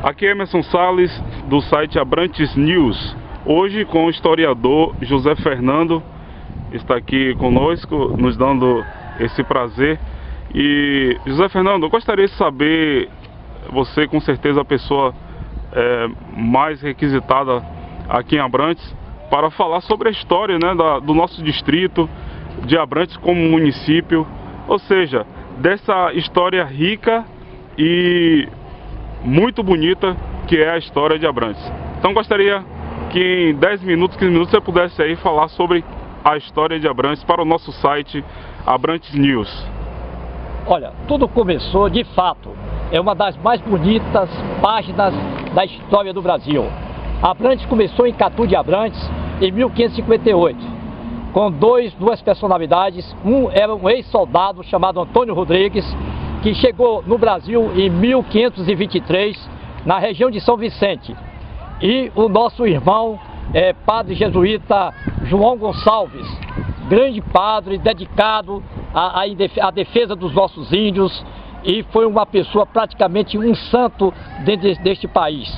Aqui é Emerson Salles, do site Abrantes News. Hoje com o historiador José Fernando, está aqui conosco, nos dando esse prazer. E José Fernando, eu gostaria de saber, você com certeza a pessoa mais requisitada aqui em Abrantes, para falar sobre a história, né, do nosso distrito, de Abrantes como município, ou seja, dessa história rica e muito bonita que é a história de Abrantes. Então gostaria que em 10 minutos, 15 minutos você pudesse aí falar sobre a história de Abrantes para o nosso site Abrantes News. Olha, tudo começou, de fato, é uma das mais bonitas páginas da história do Brasil. Abrantes começou em Catu de Abrantes em 1558, com duas personalidades. Um era um ex-soldado chamado Antônio Rodrigues, que chegou no Brasil em 1523, na região de São Vicente. E o nosso irmão, padre jesuíta João Gonçalves, grande padre dedicado à defesa dos nossos índios, e foi uma pessoa, praticamente um santo dentro deste país.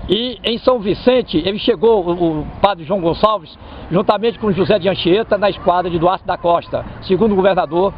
E em São Vicente, ele chegou, o padre João Gonçalves, juntamente com José de Anchieta, na esquadra de Duarte da Costa, segundo governador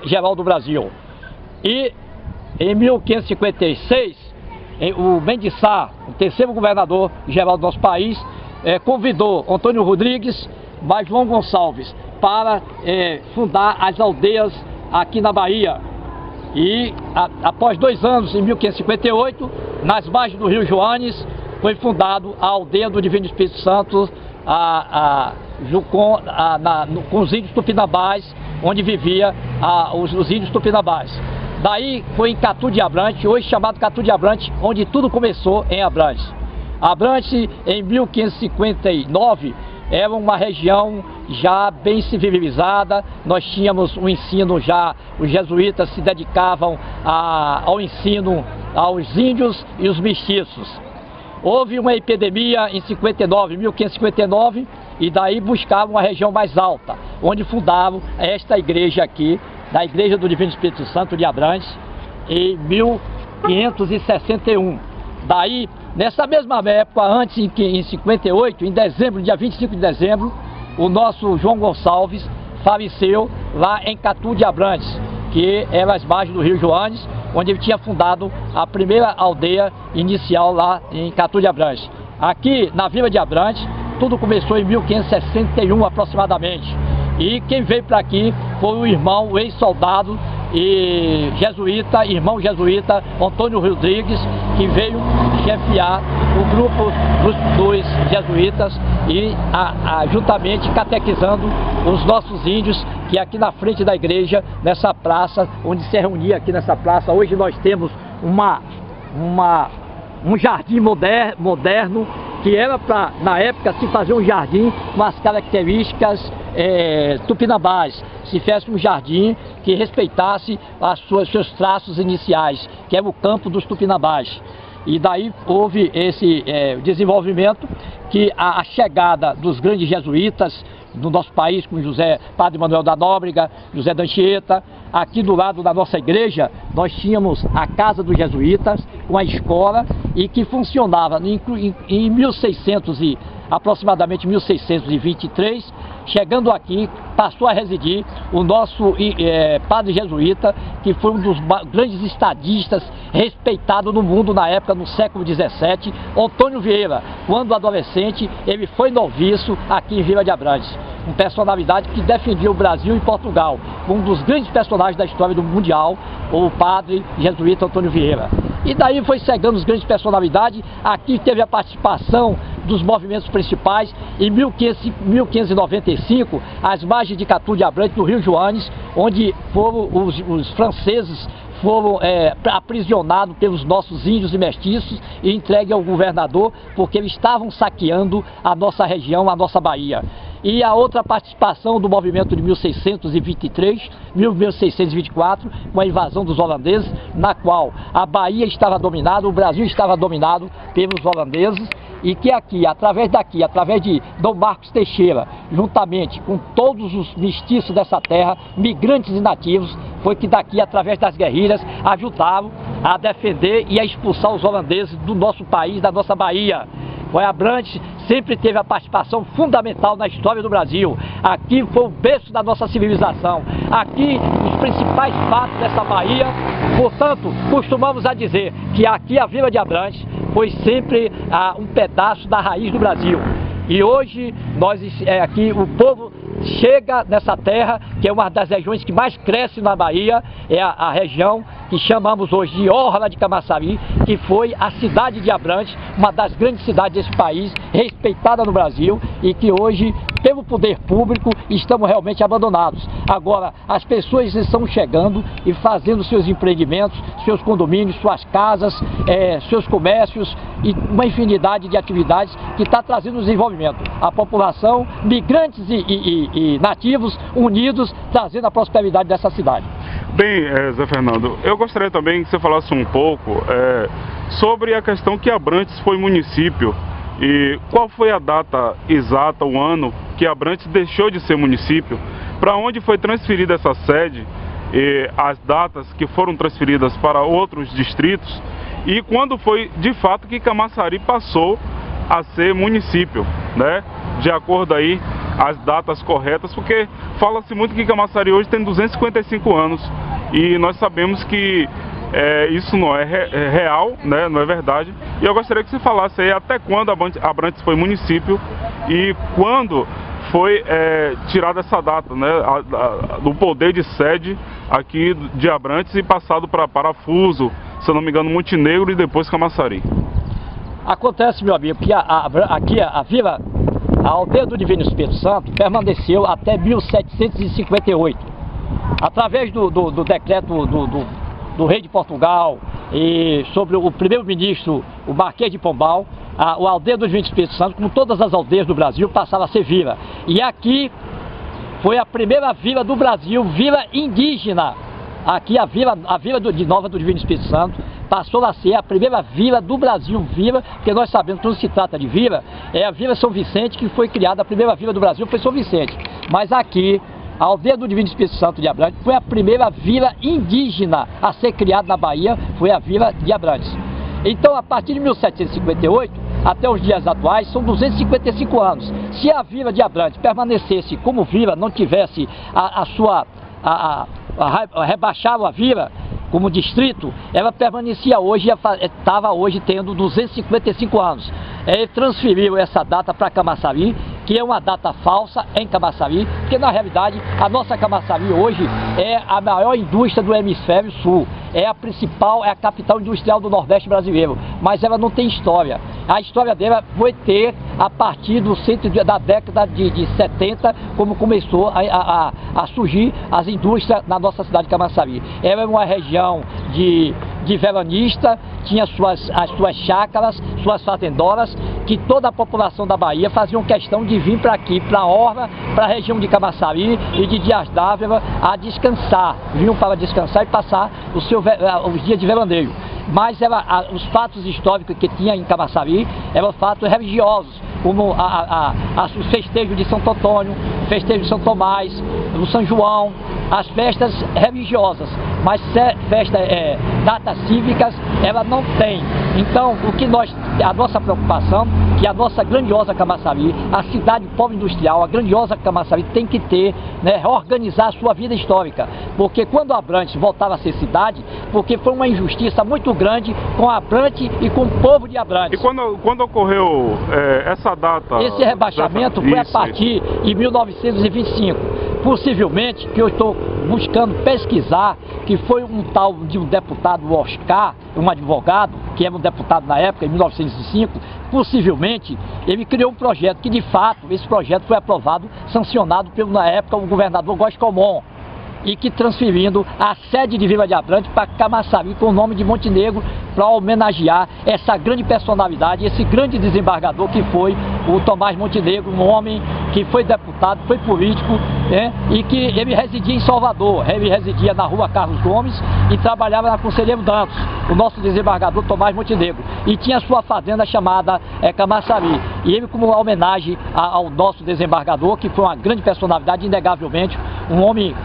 geral do Brasil. E em 1556, o Mendiçá, o terceiro governador geral do nosso país, convidou Antônio Rodrigues, mais João Gonçalves, para fundar as aldeias aqui na Bahia. E após 2 anos, em 1558, nas margens do Rio Joanes, foi fundado a aldeia do Divino Espírito Santo, com os índios tupinambás, onde vivia os índios tupinambás. Daí foi em Catu de Abrantes, hoje chamado Catu de Abrantes, onde tudo começou em Abrantes. Abrantes, em 1559, era uma região já bem civilizada. Nós tínhamos um ensino já, os jesuítas se dedicavam ao ensino aos índios e os mestiços. Houve uma epidemia em 1559, e daí buscavam uma região mais alta, onde fundaram esta igreja aqui, da Igreja do Divino Espírito Santo de Abrantes, em 1561. Daí, nessa mesma época, antes, em 58, em dezembro, dia 25 de dezembro, o nosso João Gonçalves faleceu lá em Catu de Abrantes, que era as margens do Rio Joanes, onde ele tinha fundado a primeira aldeia inicial lá em Catu de Abrantes. Aqui, na Vila de Abrantes, tudo começou em 1561 aproximadamente. E quem veio para aqui foi o irmão, o ex-soldado e jesuíta, irmão jesuíta Antônio Rodrigues, que veio chefiar o grupo dos jesuítas e juntamente catequizando os nossos índios, que aqui na frente da igreja, nessa praça, onde se reunia aqui nessa praça. Hoje nós temos um jardim moderno, que era para, na época, se fazer um jardim com as características tupinambás, se fizesse um jardim que respeitasse seus traços iniciais, que era o campo dos tupinambás. E daí houve esse desenvolvimento, que a chegada dos grandes jesuítas no nosso país, com Padre Manuel da Nóbrega, José da Anchieta. Aqui do lado da nossa igreja, nós tínhamos a Casa dos Jesuítas, uma escola, e que funcionava em 1600 e aproximadamente 1623. Chegando aqui, passou a residir o nosso padre jesuíta, que foi um dos grandes estadistas respeitado no mundo na época, no século XVII, Antônio Vieira. Quando adolescente, ele foi noviço aqui em Vila de Abrantes. Uma personalidade que defendia o Brasil e Portugal, um dos grandes personagens da história do mundial, o padre jesuíta Antônio Vieira. E daí foi chegando as grandes personalidades. Aqui teve a participação dos movimentos principais. Em 1595, às margens de Catu de Abrantes, no Rio Joanes, onde foram os franceses foram aprisionados pelos nossos índios e mestiços e entregues ao governador, porque eles estavam saqueando a nossa região, a nossa Bahia. E a outra participação do movimento de 1624, com a invasão dos holandeses, na qual a Bahia estava dominada, o Brasil estava dominado pelos holandeses, e que aqui, através de Dom Marcos Teixeira, juntamente com todos os mestiços dessa terra, migrantes e nativos, foi que daqui, através das guerrilhas, ajudaram a defender e a expulsar os holandeses do nosso país, da nossa Bahia. O Abrantes sempre teve a participação fundamental na história do Brasil. Aqui foi o berço da nossa civilização. Aqui, os principais fatos dessa Bahia. Portanto, costumamos a dizer que aqui a Vila de Abrantes foi sempre um pedaço da raiz do Brasil. E hoje, aqui o povo chega nessa terra, que é uma das regiões que mais cresce na Bahia, é a região que chamamos hoje de Orla de Camaçari, que foi a cidade de Abrantes, uma das grandes cidades desse país, respeitada no Brasil, e que hoje, pelo poder público, estamos realmente abandonados. Agora, as pessoas estão chegando e fazendo seus empreendimentos, seus condomínios, suas casas, seus comércios e uma infinidade de atividades que está trazendo desenvolvimento. A população, migrantes e nativos unidos, trazendo a prosperidade dessa cidade. Bem, Zé Fernando, eu gostaria também que você falasse um pouco sobre a questão que Abrantes foi município e qual foi a data exata, o ano que Abrantes deixou de ser município, para onde foi transferida essa sede, e as datas que foram transferidas para outros distritos e quando foi de fato que Camaçari passou a ser município, né? De acordo aí as datas corretas, porque fala-se muito que Camaçari hoje tem 255 anos e nós sabemos que isso não é real, né? Não é verdade. E eu gostaria que você falasse aí até quando Abrantes foi município e quando foi tirada essa data, né? Do poder de sede aqui de Abrantes e passado para Parafuso, se eu não me engano, Montenegro e depois Camaçari. Acontece, meu amigo, que aqui a vila, a aldeia do Divino Espírito Santo permaneceu até 1758. Através do decreto do rei de Portugal e sobre o primeiro-ministro, o Marquês de Pombal, a aldeia do Divino Espírito Santo, como todas as aldeias do Brasil, passava a ser vila. E aqui foi a primeira vila do Brasil, vila indígena. Aqui a vila de Nova do Divino Espírito Santo passou a ser a primeira vila do Brasil, vila, porque nós sabemos que quando se trata de vila, é a Vila São Vicente que foi criada, a primeira vila do Brasil foi São Vicente. Mas aqui, a aldeia do Divino Espírito Santo de Abrantes foi a primeira vila indígena a ser criada na Bahia, foi a Vila de Abrantes. Então, a partir de 1758, até os dias atuais, são 255 anos. Se a Vila de Abrantes permanecesse como vila, não tivesse rebaixava a vila como distrito, ela permanecia hoje, estava hoje tendo 255 anos. Ele transferiu essa data para Camaçari, que é uma data falsa em Camaçari, porque na realidade a nossa Camaçari hoje é a maior indústria do hemisfério sul, é a principal, é a capital industrial do Nordeste brasileiro, mas ela não tem história. A história dela foi ter a partir da década de 70, como começou a surgir as indústrias na nossa cidade de Camaçari. Ela é uma região de veranista, tinha as suas chácaras, suas fazendoras, que toda a população da Bahia faziam questão de vir para aqui, para a Orla, para a região de Camaçari e de Dias d'Ávila a descansar. Vinham para descansar e passar os dias de veraneio. Mas os fatos históricos que tinha em Camaçari eram fatos religiosos, como os festejos de Santo Antônio, festejo de São Tomás, do São João, as festas religiosas, mas datas cívicas ela não tem. Então, a nossa preocupação, que a nossa grandiosa Camaçari, a cidade povo industrial, a grandiosa Camaçari tem que ter, reorganizar a sua vida histórica, porque quando Abrantes voltava a ser cidade, porque foi uma injustiça muito grande com Abrantes e com o povo de Abrantes. E quando ocorreu essa data? Esse rebaixamento foi a partir de 1925. Possivelmente, que eu estou buscando pesquisar, que foi um tal de um deputado Oscar, um advogado, que era um deputado na época, em 1905, possivelmente ele criou um projeto que de fato, esse projeto foi aprovado, sancionado pelo, na época, o governador Góes Comon, e que transferindo a sede de Vila de Abrantes para Camaçari com o nome de Montenegro, para homenagear essa grande personalidade, esse grande desembargador que foi o Tomás Montenegro, um homem que foi deputado, foi político, e que ele residia em Salvador, ele residia na rua Carlos Gomes e trabalhava na Conselheiro Dantas, o nosso desembargador Tomás Montenegro, e tinha sua fazenda chamada Camaçari. E ele, como homenagem ao nosso desembargador, que foi uma grande personalidade, inegavelmente, um homem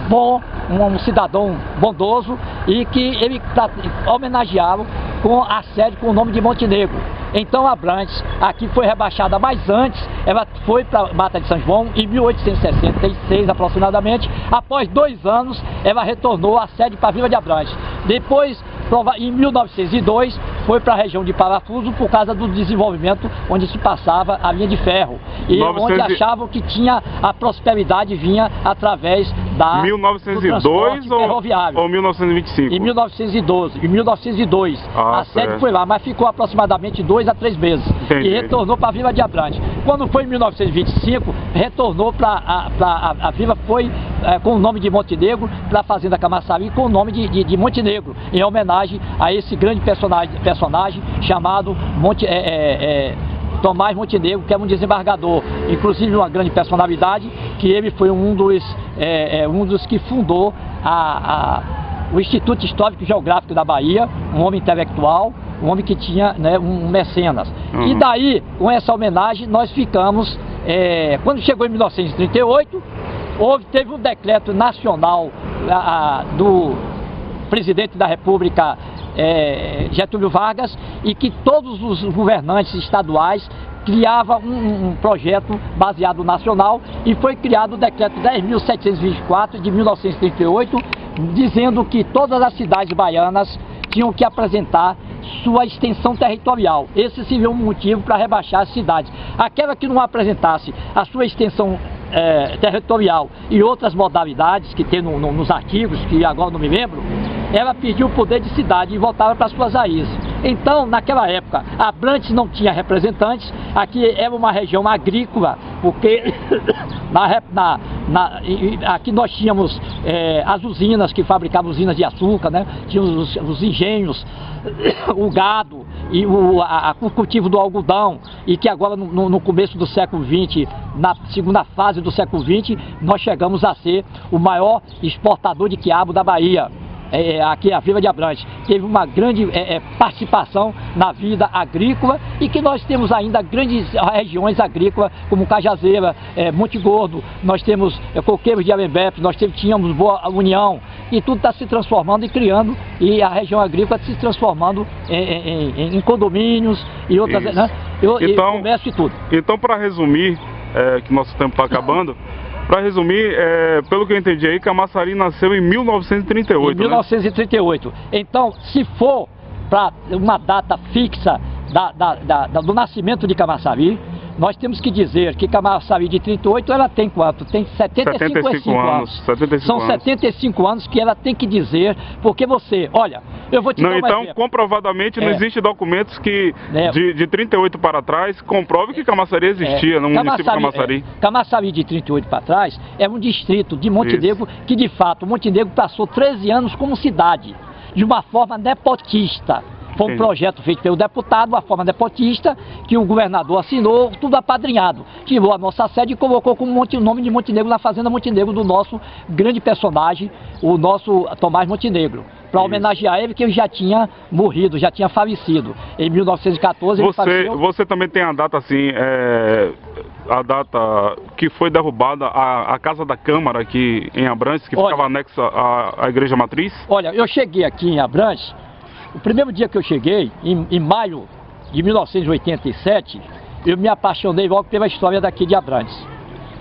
bom, um cidadão bondoso, e que ele homenageava com a sede com o nome de Montenegro. Então Abrantes aqui foi rebaixada, mas antes ela foi para Mata de São João em 1866 aproximadamente. Após 2 anos ela retornou à sede para a Vila de Abrantes. Depois, em 1902, foi para a região de Parafuso por causa do desenvolvimento onde se passava a linha de ferro. E onde achavam que tinha a prosperidade vinha através da 1902 ou 1925? Em 1912, em 1902. A sede foi lá, mas ficou aproximadamente 2 a 3 meses. Entendi. E retornou para a Vila de Abrantes. Quando foi em 1925, retornou para a vila, foi com o nome de Montenegro, para a Fazenda Camaçari com o nome de Montenegro, em homenagem a esse grande personagem chamado Tomás Montenegro, que é um desembargador, inclusive uma grande personalidade, que ele foi um dos que fundou o Instituto Histórico e Geográfico da Bahia, um homem intelectual, um homem que tinha um mecenas. E daí, com essa homenagem, nós ficamos, quando chegou em 1938, teve um decreto nacional do presidente da República, Getúlio Vargas, e que todos os governantes estaduais criavam um projeto baseado nacional, e foi criado o decreto 10.724 de 1938, dizendo que todas as cidades baianas tinham que apresentar sua extensão territorial. Esse seria um motivo para rebaixar as cidades. Aquela que não apresentasse a sua extensão territorial e outras modalidades que tem nos artigos, que agora não me lembro, ela pediu o poder de cidade e voltava para suas raízes. Então, naquela época, Abrantes não tinha representantes, aqui era uma região agrícola, porque aqui nós tínhamos as usinas que fabricavam usinas de açúcar, tínhamos os engenhos, o gado e o cultivo do algodão, e que agora no começo do século XX, na segunda fase do século XX, nós chegamos a ser o maior exportador de quiabo da Bahia. Aqui a Vila de Abrantes teve uma grande participação na vida agrícola, e que nós temos ainda grandes regiões agrícolas como Cajazeira, Monte Gordo, nós temos Coqueiros de Arembepe, nós tínhamos Boa União, e tudo está se transformando e criando, e a região agrícola se transformando em condomínios e outras, e comércio e tudo. Então, para resumir, que nosso tempo está acabando, para resumir, pelo que eu entendi aí, Camaçari nasceu em 1938. Em 1938. Então, se for para uma data fixa do nascimento de Camaçari, nós temos que dizer que Camaçari de 38, ela tem quanto? Tem 75 anos. 75 anos. 75 anos que ela tem que dizer, porque você, olha, eu vou te dar um exemplo. Comprovadamente não existe documentos que de 38 para trás comprove que Camaçari existia no município de Camaçari. Camaçari de 38 para trás é um distrito de Montenegro. Isso. Que de fato Montenegro passou 13 anos como cidade, de uma forma nepotista. Foi um projeto feito pelo deputado, uma forma nepotista, que o governador assinou, tudo apadrinhado. Tirou a nossa sede e colocou com o nome de Montenegro na Fazenda Montenegro, do nosso grande personagem, o nosso Tomás Montenegro. Para homenagear ele, que ele já tinha morrido, já tinha falecido. Em 1914 ele faleceu. Você também tem a data assim, a data que foi derrubada a Casa da Câmara aqui em Abrantes, que ficava anexa à Igreja Matriz? Olha, eu cheguei aqui em Abrantes. O primeiro dia que eu cheguei, em maio de 1987, eu me apaixonei logo pela história daqui de Abrantes.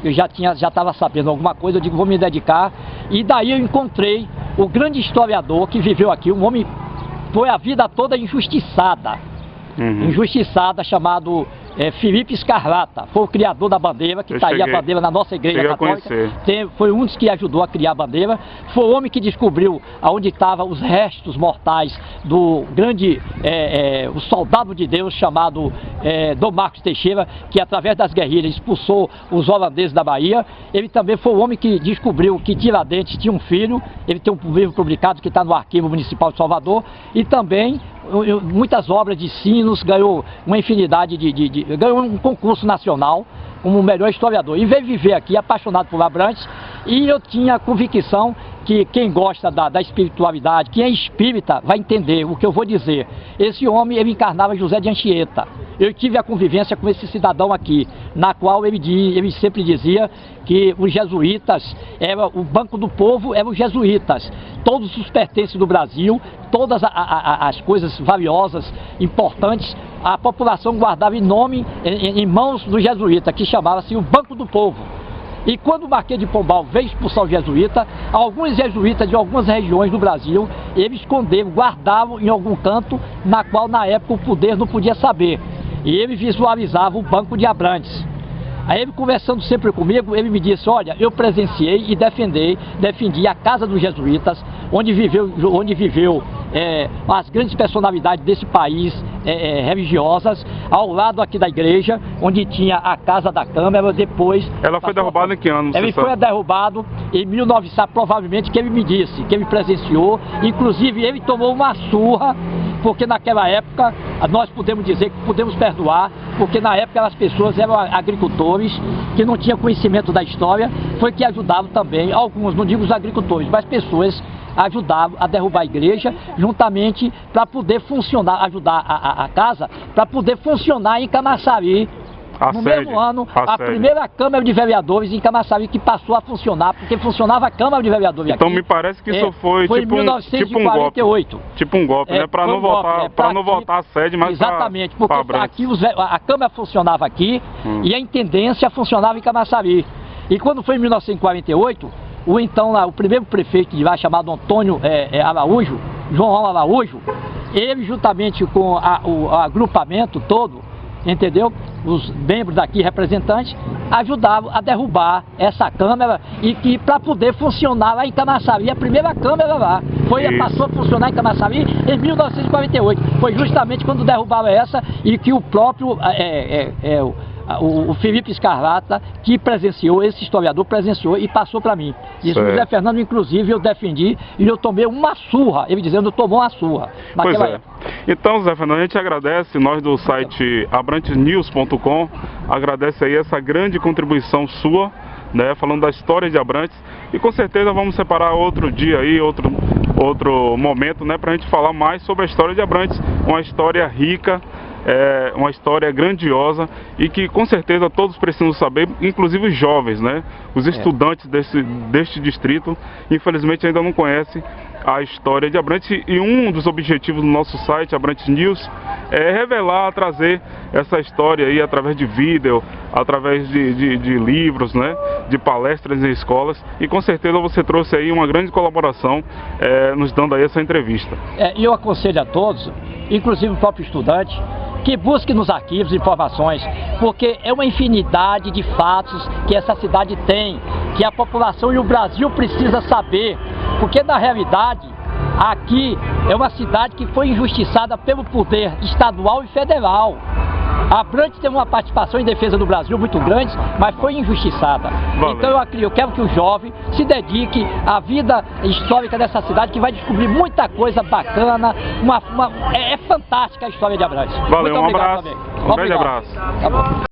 Eu já estava sabendo alguma coisa, eu digo, vou me dedicar. E daí eu encontrei o grande historiador que viveu aqui, um homem que foi a vida toda injustiçada. Injustiçada, chamado Felipe Scarlata. Foi o criador da bandeira, que está aí a bandeira na nossa igreja católica. Foi um dos que ajudou a criar a bandeira. Foi o homem que descobriu aonde estavam os restos mortais do grande o soldado de Deus chamado Dom Marcos Teixeira, que através das guerrilhas expulsou os holandeses da Bahia. Ele também foi o homem que descobriu que Tiradentes tinha um filho. Ele tem um livro publicado que está no Arquivo Municipal de Salvador. E também muitas obras de sinos, ganhou uma infinidade ganhou um concurso nacional como o melhor historiador. E veio viver aqui, apaixonado por Abrantes, e eu tinha a convicção que quem gosta da espiritualidade, quem é espírita, vai entender o que eu vou dizer. Esse homem, ele encarnava José de Anchieta. Eu tive a convivência com esse cidadão aqui, na qual ele sempre dizia que os jesuítas, o Banco do Povo eram os jesuítas. Todos os pertences do Brasil, todas as coisas valiosas, importantes, a população guardava em mãos do jesuíta, que chamava-se o Banco do Povo. E quando o Marquês de Pombal veio expulsar o jesuíta, alguns jesuítas de algumas regiões do Brasil, eles esconderam, guardavam em algum canto, na qual na época o poder não podia saber. E ele visualizava o Banco de Abrantes. Aí ele, conversando sempre comigo, ele me disse: olha, eu presenciei e defendi a casa dos jesuítas, onde viveu as grandes personalidades desse país, religiosas, ao lado aqui da igreja, onde tinha a Casa da Câmara. Depois... Ela foi derrubada em que ano? Ele foi derrubado em 1900, provavelmente, que ele me disse, que ele presenciou. Inclusive, ele tomou uma surra, porque naquela época, nós podemos dizer que podemos perdoar, porque na época as pessoas eram agricultores, que não tinham conhecimento da história, foi que ajudavam também, alguns, não digo os agricultores, mas pessoas ajudavam a derrubar a igreja, juntamente para poder funcionar, ajudar a casa, para poder funcionar em Camaçari. No mesmo ano, a primeira Câmara de Vereadores em Camaçari que passou a funcionar, porque funcionava a Câmara de Vereadores aqui. Então me parece que isso foi em 1948. Tipo um golpe, né? Para não voltar a sede, mas exatamente, porque aqui a Câmara funcionava aqui e a Intendência funcionava em Camaçari. E quando foi em 1948, o primeiro prefeito de lá, chamado Antônio Araújo, João Araújo, ele juntamente com o agrupamento todo, entendeu? Os membros daqui, representantes, ajudavam a derrubar essa Câmara e que para poder funcionar lá em Camaçari, a primeira Câmara lá, passou a funcionar em Camaçari em 1948. Foi justamente quando derrubaram essa e que o próprio o Felipe Escarlata, que presenciou, esse historiador presenciou e passou para mim. Isso, José Fernando, inclusive, eu defendi e eu tomei uma surra, ele dizendo que tomou uma surra naquela época. Então, José Fernando, a gente agradece, nós do site abrantesnews.com, agradece aí essa grande contribuição sua, né, falando da história de Abrantes, e com certeza vamos separar outro dia aí, outro momento, né, pra gente falar mais sobre a história de Abrantes, uma história rica, uma história grandiosa e que com certeza todos precisam saber, inclusive os jovens, né? Os estudantes deste distrito, infelizmente ainda não conhecem a história de Abrantes, e um dos objetivos do nosso site, Abrantes News, é revelar, trazer essa história aí através de vídeo, através de livros, né? De palestras em escolas, e com certeza você trouxe aí uma grande colaboração, nos dando aí essa entrevista. E eu aconselho a todos, inclusive o próprio estudante, que busque nos arquivos informações, porque é uma infinidade de fatos que essa cidade tem, que a população e o Brasil precisa saber, porque na realidade aqui é uma cidade que foi injustiçada pelo poder estadual e federal. Abrantes tem uma participação em defesa do Brasil muito grande, mas foi injustiçada. Valeu. Então eu quero que o jovem se dedique à vida histórica dessa cidade, que vai descobrir muita coisa bacana. É fantástica a história de Abrantes. Valeu, um abraço. Um grande abraço. Tá bom.